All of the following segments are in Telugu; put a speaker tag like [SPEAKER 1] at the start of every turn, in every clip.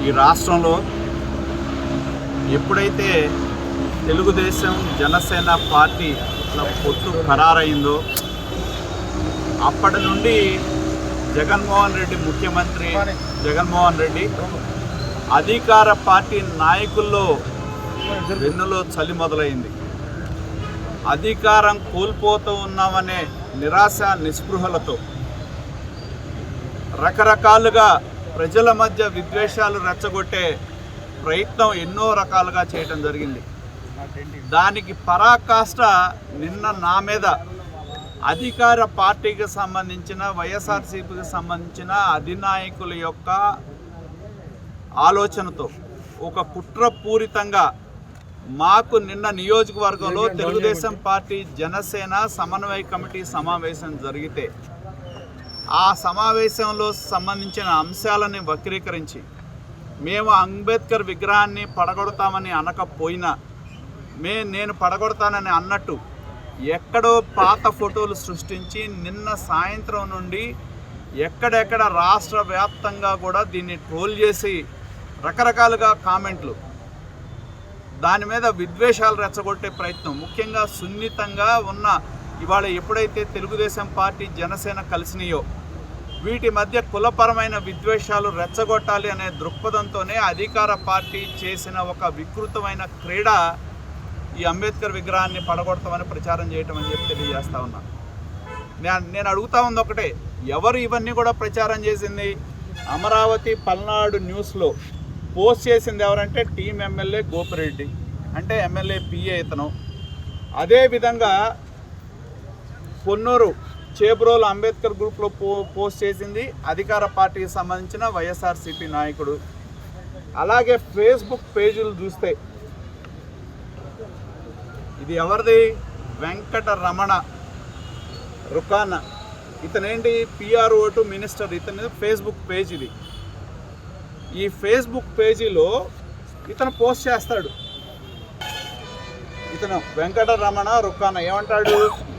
[SPEAKER 1] ఈ రాష్ట్రంలో ఎప్పుడైతే తెలుగుదేశం జనసేన పార్టీ పొత్తు ఖరారైందో అప్పటి నుండి జగన్మోహన్ రెడ్డి ముఖ్యమంత్రి జగన్మోహన్ రెడ్డి అధికార పార్టీ నాయకుల్లో వెన్నులో చలి మొదలైంది. అధికారం కోల్పోతూ ఉన్నామనే నిరాశ నిస్పృహలతో రకరకాలుగా ప్రజల మధ్య విద్వేషాలు రెచ్చగొట్టే ప్రయత్నం ఎన్నో రకాలుగా చేయడం జరిగింది. దానికి పరాకాష్ట నిన్న నా మీద అధికార పార్టీకి సంబంధించిన వైఎస్ఆర్సీపీకి సంబంధించిన అధినాయకుల యొక్క ఆలోచనతో ఒక కుట్రపూరితంగా మాకు నిన్న నియోజకవర్గంలో తెలుగుదేశం పార్టీ జనసేన సమన్వయ కమిటీ సమావేశం జరిగితే ఆ సమావేశంలో సంబంధించిన అంశాలని వక్రీకరించి మేము అంబేద్కర్ విగ్రహాన్ని పడగొడతామని అనకపోయినా నేను పడగొడతానని అన్నట్టు ఎక్కడో పాత ఫోటోలు సృష్టించి నిన్న సాయంత్రం నుండి ఎక్కడెక్కడ రాష్ట్ర వ్యాప్తంగా కూడా దీన్ని ట్రోల్ చేసి రకరకాలుగా కామెంట్లు దాని మీద విద్వేషాలు రెచ్చగొట్టే ప్రయత్నం, ముఖ్యంగా సున్నితంగా ఉన్న ఇవాళ ఎప్పుడైతే తెలుగుదేశం పార్టీ జనసేన కలిసినాయో వీటి మధ్య కులపరమైన విద్వేషాలు రెచ్చగొట్టాలి అనే దృక్పథంతోనే అధికార పార్టీ చేసిన ఒక వికృతమైన క్రీడ ఈ అంబేద్కర్ విగ్రహాన్ని పడగొడతామని ప్రచారం చేయటం అని చెప్పి తెలియజేస్తా ఉన్నా. నేను అడుగుతా ఉంది ఒకటే, ఎవరు ఇవన్నీ కూడా ప్రచారం చేసింది? అమరావతి పల్నాడు న్యూస్లో పోస్ట్ చేసింది ఎవరంటే టీం ఎమ్మెల్యే గోపిరెడ్డి, అంటే ఎమ్మెల్యే పిఏ ఇతను. అదేవిధంగా పొన్నూరు చేబ్రోలు అంబేద్కర్ గ్రూప్లో పోస్ట్ చేసింది అధికార పార్టీకి సంబంధించిన వైఎస్ఆర్సీపీ నాయకుడు. అలాగే ఫేస్బుక్ పేజీలు చూస్తే ఇది ఎవరిది? వెంకట రమణ రుకానా, ఇతనేంటి పిఆర్ఓ టు మినిస్టర్, ఇతని ఫేస్బుక్ పేజ్ ఇది. ఈ ఫేస్బుక్ పేజీలో ఇతను పోస్ట్ చేస్తాడు. ఇతను వెంకట రమణ రుకానా ఏమంటాడు?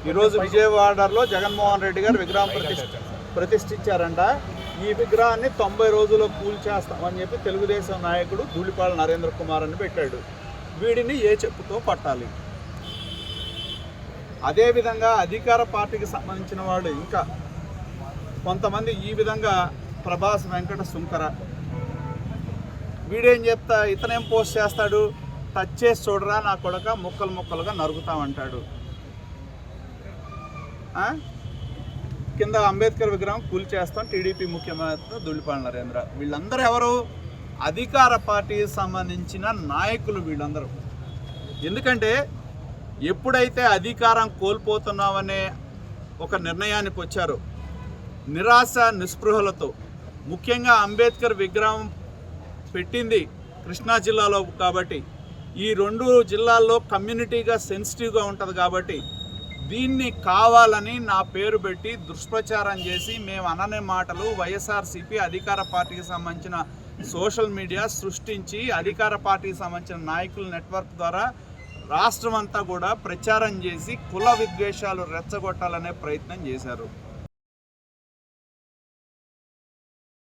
[SPEAKER 1] ఈరోజు విజయవాడలో జగన్మోహన్ రెడ్డి గారు విగ్రహం ప్రతిష్ఠించారంట. ఈ విగ్రహాన్ని 90 రోజుల్లో కూల్చేస్తామని చెప్పి తెలుగుదేశం నాయకుడు ధూళిపాల నరేంద్ర కుమార్ అని పెట్టాడు. వీడిని ఏ చెప్పుతో పట్టాలి? అదేవిధంగా అధికార పార్టీకి సంబంధించిన వాడు ఇంకా కొంతమంది ఈ విధంగా ప్రభాస్ వెంకట సుంకర వీడేం చెప్తా, ఇతనేం పోస్ట్ చేస్తాడు? టచ్ చేసి చూడరా నా కొడక, ముక్కలు ముక్కలుగా నరుగుతామంటాడు. కింద అంబేద్కర్ విగ్రహం కూల్చేస్తాం టీడీపీ ముఖ్యమంత్రి ధూళిపాల నరేంద్ర. వీళ్ళందరూ ఎవరు? అధికార పార్టీకి సంబంధించిన నాయకులు వీళ్ళందరూ. ఎందుకంటే ఎప్పుడైతే అధికారం కోల్పోతున్నామనే ఒక నిర్ణయానికి వచ్చారో నిరాశ నిస్పృహలతో, ముఖ్యంగా అంబేద్కర్ విగ్రహం పెట్టింది కృష్ణా జిల్లాలో కాబట్టి ఈ 2 జిల్లాల్లో కమ్యూనిటీగా సెన్సిటివ్గా ఉంటుంది కాబట్టి దీన్ని కావాలని నా పేరు పెట్టి దుష్ప్రచారం చేసి మేము అననే మాటలు వైఎస్ఆర్సీపీ అధికార పార్టీకి సంబంధించిన సోషల్ మీడియా సృష్టించి అధికార పార్టీకి సంబంధించిన నాయకుల నెట్వర్క్ ద్వారా రాష్ట్రం అంతా కూడా ప్రచారం చేసి కుల విద్వేషాలు రెచ్చగొట్టాలనే ప్రయత్నం చేశారు.